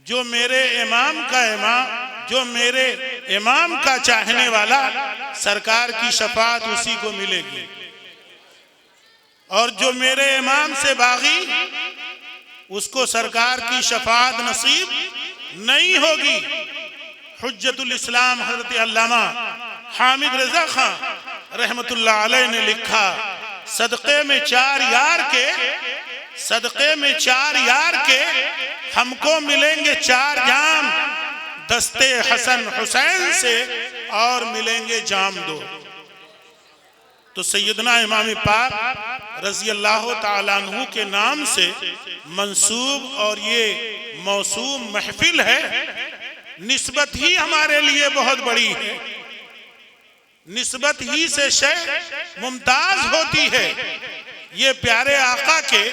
जो मेरे इमाम का चाहने वाला सरकार की शफाअत उसी को मिलेगी, और जो मेरे इमाम से बागी उसको सरकार की शफाअत नसीब नहीं होगी। हुज्जतुल इस्लाम हजरत अल्लामा हामिद रजा खां रहमतुल्लाह अलैह ने लिखा, सदक़े में चार यार के हमको मिलेंगे 4 जाम, दस्ते हसन हुसैन से और मिलेंगे जाम 2। तो सैयदना इमाम पाक रज़ी अल्लाह ताला अन्हु के नाम से मंसूब और ये मौसूम महफिल है, निस्बत ही हमारे लिए बहुत बड़ी है। निस्बत ही से शय मुमताज होती है। ये प्यारे आका के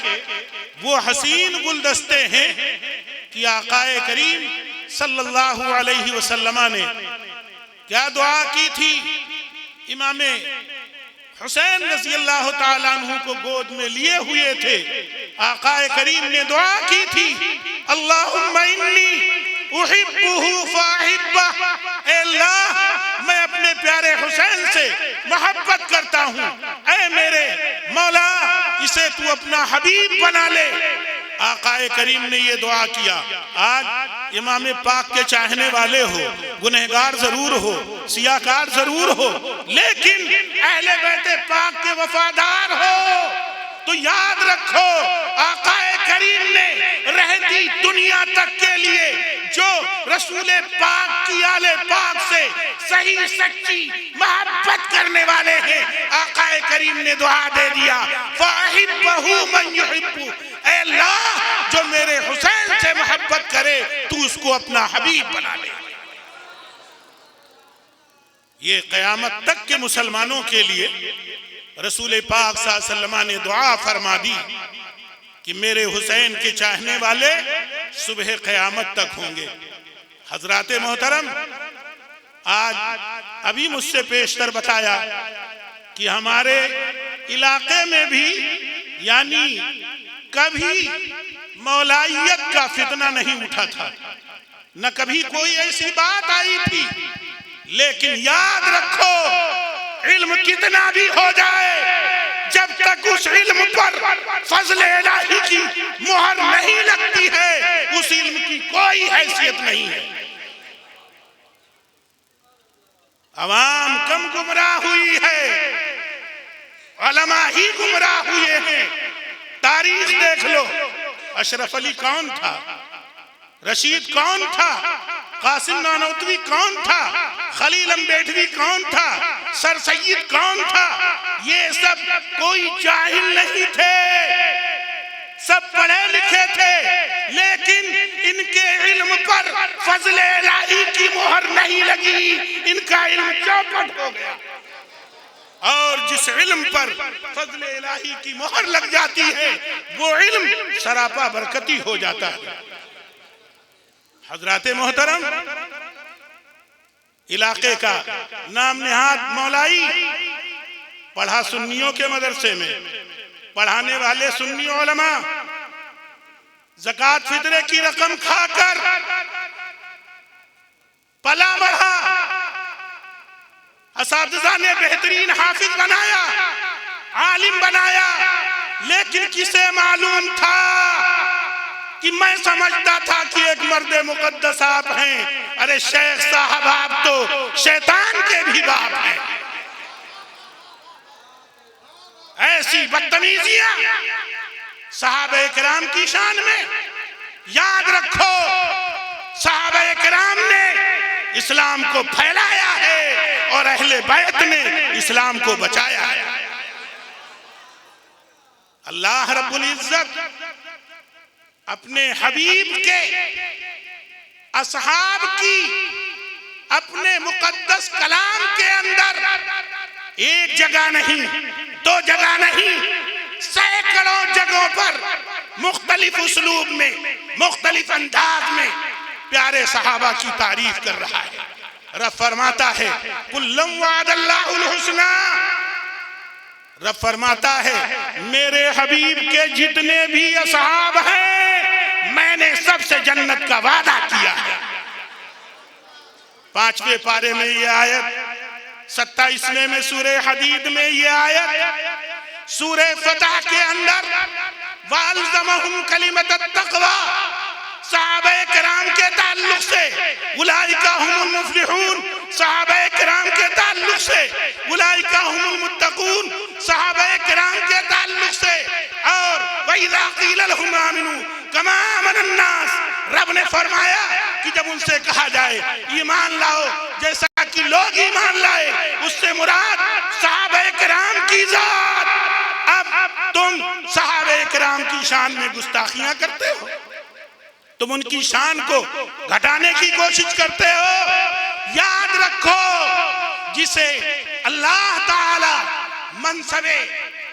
वो हसीन गुलदस्ते हैं कि आकाए करीम सल्लल्लाहु अलैहि वसल्लम ने क्या दुआ की थी। इमाम हुसैन रज़ी अल्लाह ताला अन्हु को गोद में लिए हुए थे। आकाए करीम ने दुआ की थी, अल्लाहुम्मा इन्नी उहिब्बुहु फ़अहिब्बह, ऐ अल्लाह मैं अपने प्यारे हुसैन से मोहब्बत करता हूँ, ऐ मेरे मौला इसे तू अपना हबीब बना ले। आकाए करीम ने ये दुआ किया। आज इमाम पाक के चाहने वाले हो, गुनहगार जरूर हो, सियाकार जरूर हो, लेकिन अहले बैते पाक के वफादार हो तो याद रखो आकाए करीम ने रहती दुनिया तक के लिए जो रसूले पाक की आले पाक से सही सच्ची मोहब्बत करने वाले हैं, आकाए करीम ने दुआ दे दिया, फ़अहिब्बहु मन युहिब्बु, ऐ अल्लाह जो मेरे हुसैन से मोहब्बत करे तू उसको अपना हबीब बना ले। ये क़यामत तक के मुसलमानों के लिए रसूल पाक सल्लल्लाहु अलैहि वसल्लम ने दुआ फरमा दी कि मेरे हुसैन के चाहने वाले सुबह क़यामत तक होंगे। हजरात मोहतरम, आज अभी मुझसे पेशतर बताया कि हमारे इलाके में भी यानी कभी मौलाइयत का फितना नहीं उठा था, न कभी कोई ऐसी बात आई थी, लेकिन याद रखो इल्म कितना भी हो जाए, जब तक उस इल्म पर फजले इलाही की मुहर नहीं लगती है उस इल्म की कोई हैसियत नहीं है। अवाम कम गुमराह हुई है, उलमा ही गुमराह हुए हैं। तारीख देख लो, अशरफ अली कौन था, रशीद कौन था, कासिम नानौतवी कौन था, खलील अम्बेडवी कौन था, सर सैयद कौन था, ये सब कोई जाहिल नहीं थे, सब पढ़े लिखे थे, लेकिन इनके इल्म पर फजले इलाही की मोहर नहीं लगी, इनका इल्म चौपट हो गया। और जिस इल्म पर फजले इलाही की मोहर लग जाती है वो इल्म सरापा बरकती हो जाता है। हजराते मोहतरम, इलाके का नाम निहाद मौलाई पढ़ा सुन्नियों के मदरसे में, पढ़ाने वाले सुन्नी उलमा ज़कात फितरे की रकम खाकर पला बढ़ा, असातिज़ा ने बेहतरीन हाफिज बनाया, आलिम बनाया, लेकिन किसे मालूम था कि मैं समझता था कि एक मर्दे मुकद्दस आप हैं, अरे शेख साहब आप तो शैतान के भी बाप हैं। ऐसी बदतमीजियां सहाबा किराम की शान में। याद रखो सहाबा किराम ने इस्लाम को फैलाया है और अहले बैत ने इस्लाम को बचाया है। अल्लाह रब्बुल इज्जत अपने हबीब के असहाब की अपने मुकद्दस कलाम के अंदर एक जगह नहीं, 2 जगह नहीं, सैकड़ों जगहों पर मुख्तलिफ उसलूब में, मुख्तलिफ अंदाज में प्यारे सहाबा की तारीफ कर रहा है। रब फरमाता है कुल्लम वादल्लाहुल हुस्ना, रब फरमाता है मेरे हबीब के जितने भी असहाब हैं मैंने सबसे जन्नत का वादा किया है। 5वें पारे में ये आयत, 27वें में सूरह हदीद में ये आयत, सूरह फतह के अंदर वालज़महुम कलिमत तक़वा सहाबाए किराम के ताल्लुक से उलाइका हुमुल मुफ्लिहून, सहाबाए किराम के ताल्लुक से उलाइका हुमुल मुत्तकून, सहाबाए किराम के ताल्लुक से, और वइज़ा क़ील लहुम आमिनू कमा आमनन नास, रब ने फरमाया कि जब उनसे कहा जाए ईमान लाओ जैसा कि लोग ईमान लाए, उससे मुराद सहाबाए किराम की जात। अब तुम सहाबाए किराम की शान में गुस्ताखियां करते हो, तुम उनकी शान को घटाने की कोशिश करते हो। याद रखो, जिसे अल्लाह ताला मनसबे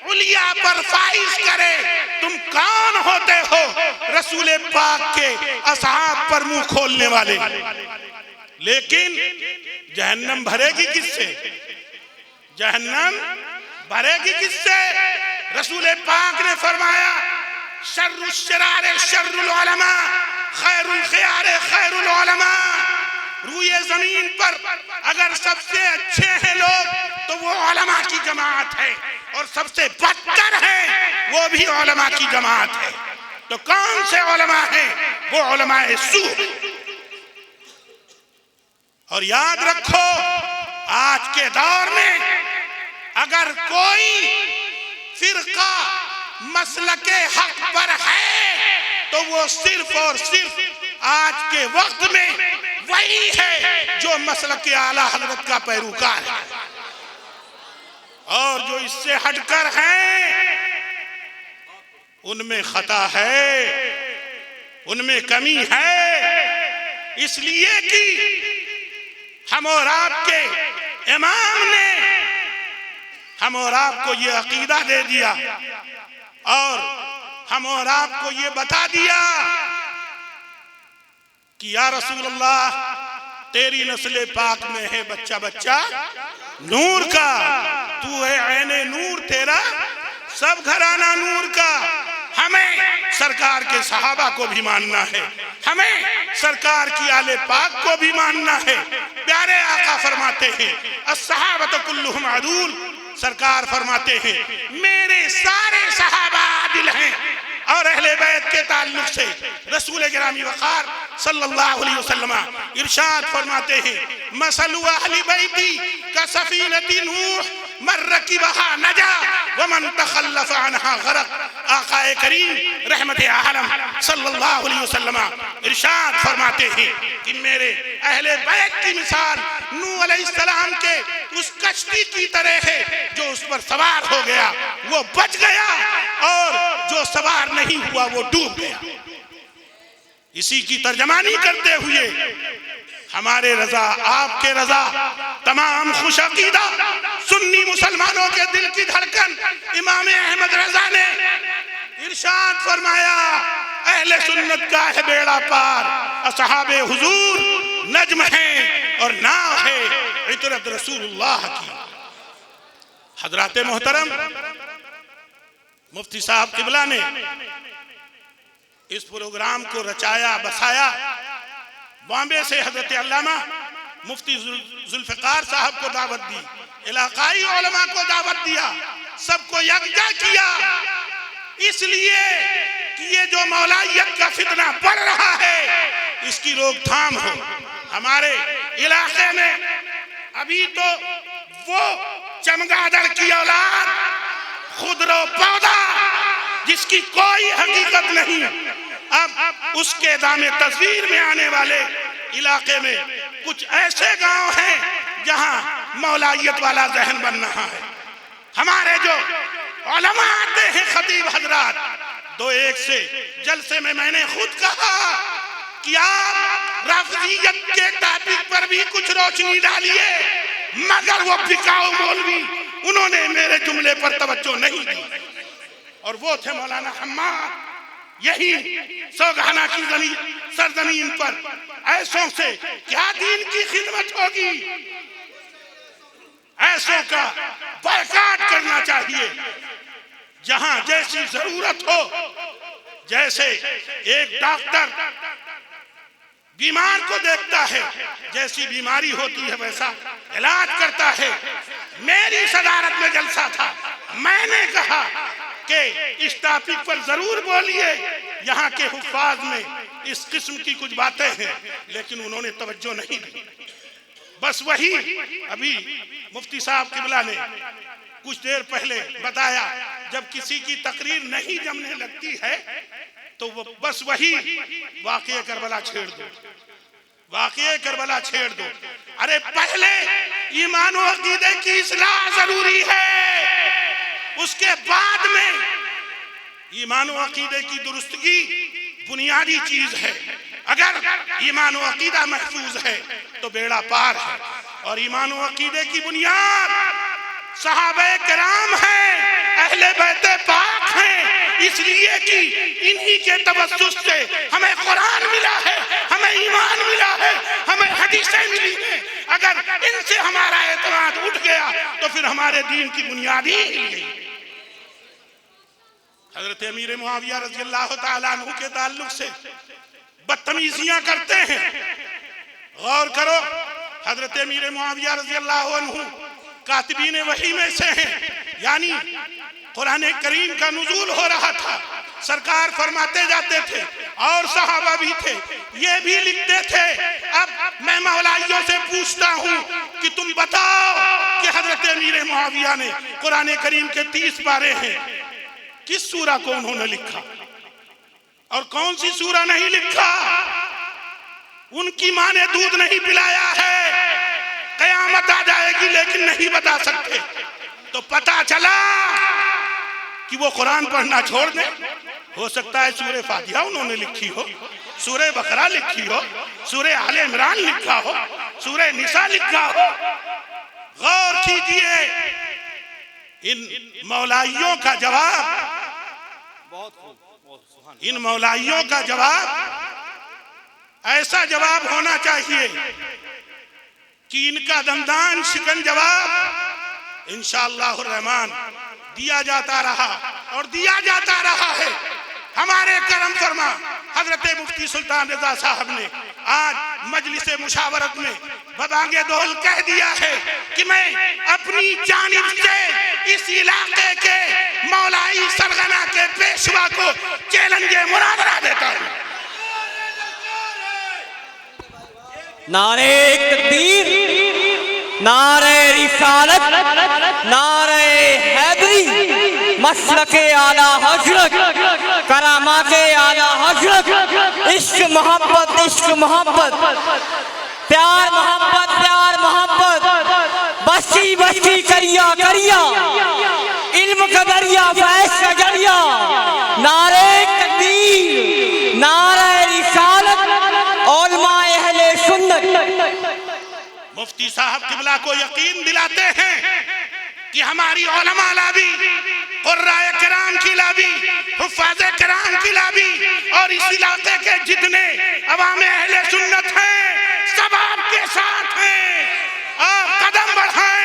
उलिया पर फाइज करे, तुम कौन होते हो रसूल पाक के असहाब पर मुंह खोलने वाले। लेकिन जहन्नम भरेगी किससे? जहन्नम भरेगी किससे? रसूल पाक ने फरमाया शर्रुश शरारे शर्रुल उलमा खैरुल खियारे खैरुल उलमा। रूए जमीन पर अगर सबसे अच्छे हैं लोग तो वो उलमा की जमात है, और सबसे बदतर है वो भी उलमा की जमात है। तो कौन से उलमा हैं? वो उलमाए सू। और याद रखो, आज के दौर में अगर कोई फिरका मसलके हक पर है तो वो सिर्फ और सिर्फ आज के वक्त में वही है जो मसलके आला हजरत का पैरोकार है, और जो इससे हटकर हैं उनमें खता है, उनमें कमी है। इसलिए कि हम और आपके इमाम ने हम और आपको ये अकीदा दे दिया, और हम और आपको ये बता दिया कि या रसूल अल्लाह, तेरी नस्ल पाक में है बच्चा बच्चा नूर का, तू है ऐने नूर, तेरा सब घराना नूर का। हमें सरकार के सहाबा को भी मानना है, हमें सरकार की आले पाक को भी मानना है। प्यारे आका फरमाते हैं अस्सहाबतु कुल्लुहुम अदूल, सरकार फरमाते हैं मेरे सारे सहाबा आदिल हैं। और अहले बैत के ताल्लुक से रसूल गिरामी वक़ार सल्लल्लाहु अलैहि वसल्लम इरशाद फरमाते हैं मसलु अहली बैती का सफीनती नूह मन रकिबहा नजा व मन तखल्लफ अन्हा गरक। आकाए करीम रहमत आलम सल्लल्लाहु अलैहि वसल्लम इरशाद फरमाते हैं कि मेरे अहले बैत की मिसाल नूह अलैहिस्सलाम के उस कश्ती की तरह है, जो उस पर सवार हो गया वो बच गया, और जो सवार नहीं हुआ वो डूब गया। इसी की तर्जमानी करते हुए हमारे रजा, आपके रजा, तमाम खुश अकीदा सुन्नी मुसलमानों के दिल की धड़कन इमाम अहमद रजा ने इरशाद फरमाया अहले सुन्नत का है बेड़ा पार, असहाबे हुजूर नज्म है और नाव है इतरत रसूलुल्लाह की। हजरात मोहतरम, मुफ्ती साहब किबला ने इस प्रोग्राम को रचाया बसाया। बॉम्बे से हजरत अल्लामा मुफ्ती जुल्फिकार साहब को दावत दी, इलाकाई उलमा को दावत दिया, सबको यकजा किया, इसलिए कि ये जो मौलाइयत का फितना बढ़ रहा है इसकी रोकथाम हो। हमारे इलाके में अभी तो वो चमगादड़ की औलाद, खुदरो पौधा जिसकी कोई हकीकत नहीं, अब उसके दामे तस्वीर में आने वाले इलाके में कुछ ऐसे गांव हैं जहां मौलाइयत वाला जहन बन रहा है। हमारे जो उलमा आते हैं खतीब हजरात, 2-1 से जलसे में मैंने खुद कहा कि आप रफ़ज़ियत के टॉपिक पर भी कुछ रोशनी डालिए, मगर वो बिकाऊ मौलवी उन्होंने मेरे जुमले पर तवज्जो नहीं दी, और वो थे मौलाना हम्माद। यही सोगहाना की सरजमीन पर ऐसों से क्या दीन की खिदमत होगी, ऐसों का बायकाट करना चाहिए। जहां जैसी जरूरत हो, जैसे एक डॉक्टर बीमार को देखता है, जैसी बीमारी होती है वैसा इलाज करता है। मेरी सदारत में जलसा था, मैंने कहा कि इस टॉपिक पर जरूर बोलिए, यहाँ के हुफ्फाज में इस किस्म की कुछ बातें हैं, लेकिन उन्होंने तवज्जो नहीं दी। बस वही अभी मुफ्ती साहब किबला ने कुछ देर पहले बताया, जब किसी की तकरीर नहीं जमने लगती है तो वो बस वही वाक़या करबला छेड़ दो, वाक़या करबला छेड़ दो। अरे पहले ईमान और अकीदे की इस्लाह जरूरी है, उसके बाद में ईमान और अकीदे की दुरुस्तगी बुनियादी चीज है। अगर ईमान और अकीदा महफूज है तो बेड़ा पार है। और ईमान और अकीदे की बुनियाद सहाबे किराम हैं, अहले बैते पाक हैं, इसलिए कि इन्हीं के तवस्सुस से हमें कुरान मिला है, हमें ईमान मिला है, हमें हदीसें मिली हैं। अगर इनसे हमारा एतमाद उठ गया तो फिर हमारे दीन की बुनियाद ही हिल गई। हजरत अमीर मुआविया रज़ियल्लाहु ताला अन्हु के ताल्लुक से बदतमीजियां करते हैं। गौर करो, हजरत अमीर मुआविया रज़ियल्लाहु अन्हु कातिबीन वही में से हैं, यानी कुरान करीम का नुज़ूल हो रहा था, सरकार फरमाते जाते थे और सहाबा भी थे, ये भी लिखते थे। अब मैं मौलाइयों से पूछता हूँ कि तुम बताओ कि हजरत अमीर मुआविया ने कुरान करीम के 30 पारे हैं, किस सूरा को उन्होंने लिखा और कौन सी सूरा नहीं लिखा? उनकी माँ ने दूध नहीं पिलाया है, कयामत आ जाएगी लेकिन नहीं बता सकते। तो पता चला कि वो कुरान पढ़ना छोड़ दे। हो सकता है सूरे फातिहा उन्होंने लिखी हो, सूरे बकरा लिखी हो, सूरे आले इमरान लिखा हो, सूरे निसा लिखा हो। गौर कीजिए, इन मौलाइयों का जवाब, इन मौलाइयों का जवाब ऐसा जवाब होना चाहिए कि इनका दमदान शिकन जवाब इंशाअल्लाह रहमान दिया जाता रहा और दिया जाता रहा है। हमारे करम फरमा हजरत मुफ्ती सुल्तान रजा साहब ने आज मजलिस मुशावरत में बबांगे दोल कह दिया है कि मैं अपनी जानिब से इस इलाके के मौलाई सरगना के पेशवा को चैलेंज मुनाजरा देता हूँ। नारे तकबीर, नारे रिसालत, नारे हैदरी, मसलके आला हजरत, करामाते आला हजरत, इश्क मोहब्बत, इश्क मोहब्बत, प्यार मोहब्बत, प्यार मोहब्बत, बस्ती बस्ती करिया करिया, इल्म का दरिया फैज़ का जरिया। नारे तकबीर, नारे रिसालत, उलमाए अहले सुन्नत। मुफ्ती साहब किबला को यकीन दिलाते हैं कि हमारी उलमा लाबी, कुर्राए किराम की लाबी, हुफ्फाज़े किराम की लाबी और इस इलाके के जितने अवामे अहले सुन्नत हैं सब आपके साथ हैं। आप कदम बढ़ाएं।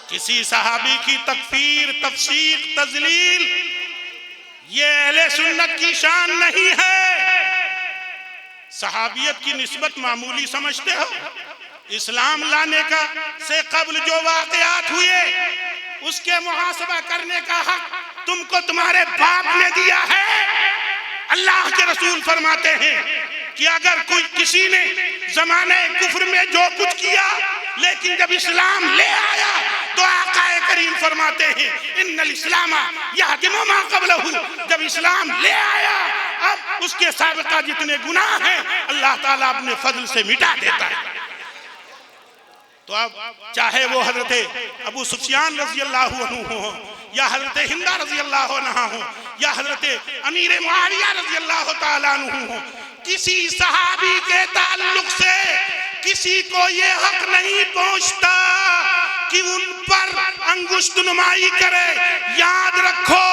किसी सहाबी की तकफीर, तफसीक, तजलील ये अहले सुन्नत की शान नहीं है। सहाबियत की निस्बत मामूली समझते हो? इस्लाम लाने का से कबल जो वाक़यात हुए उसके मुहासबा करने का हक तुमको तुम्हारे बाप ने दिया है। अल्लाह के रसूल फरमाते हैं कि अगर कोई किसी ने जमाने कुफ्र में जो कुछ किया लेकिन जब इस्लाम ले आया तो आकाए करीम फरमाते हैं इन्नल इस्लामा यहदिमु मा क़ब्लहु। जब इस्लाम ले आया अब उसके साबिक़ा जितने गुनाह हैं अल्लाह ताला अपने फजल से मिटा देता है। तो अब चाहे वो हजरत अबू सुफियान रज़ी अल्लाहु अन्हु हो या हजरत हिंदा रज़ी अल्लाहु अन्हा हो या हजरत अमीर मुआविया रज़ी अल्लाहु ताला अन्हु हो, किसी सहाबी के ताल्लुक से किसी को ये हक नहीं पहुंचता कि उन पर अंगुष्ठ नुमाई करे। याद रखो,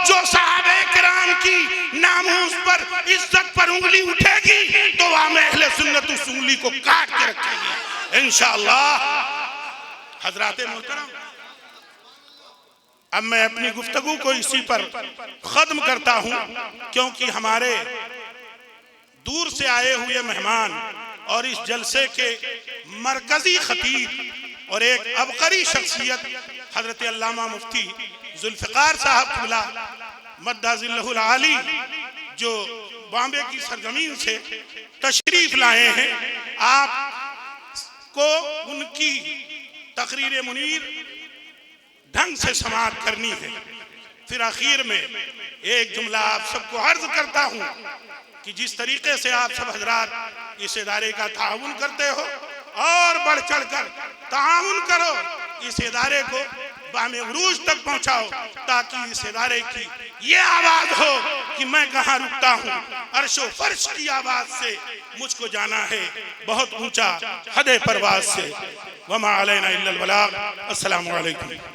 जो साहबे किराम की नामूस पर, इज्जत पर उंगली उठेगी तो वह अहले सुन्नत उस उंगली को काट के रखेगी इंशाअल्लाह। हजराते मोहतरम, अब मैं अपनी गुफ्तगू को इसी पर खत्म करता हूं, क्योंकि हमारे दूर से आए हुए मेहमान और इस जलसे के मरकजी खतीब और एक अबकरी शख्सियत हजरत अल्लामा मुफ्ती जुल्फ़िकार साहब क़िबला मद्दाज़िल्लहुल आली, जो बॉम्बे की सरजमीन से तशरीफ लाए हैं, आपको उनकी तकरीर मुनीर ढंग से समाअत करनी है। फिर आखिर में एक जुमला आप सबको अर्ज करता हूं कि जिस तरीके से आप सब हजरात इस इदारे का ताउन करते हो और बढ़ चढ़ कर ताउन करो, इस इदारे को बामे उरूज तक पहुंचाओ, ताकि इस इदारे की ये आवाज हो कि मैं कहाँ रुकता हूँ। अर्शो फर्श की आवाज से मुझको जाना है बहुत ऊंचा हदे परवाज से। वमा अलैना इल्लल बलाग। अस्सलामु अलैकुम।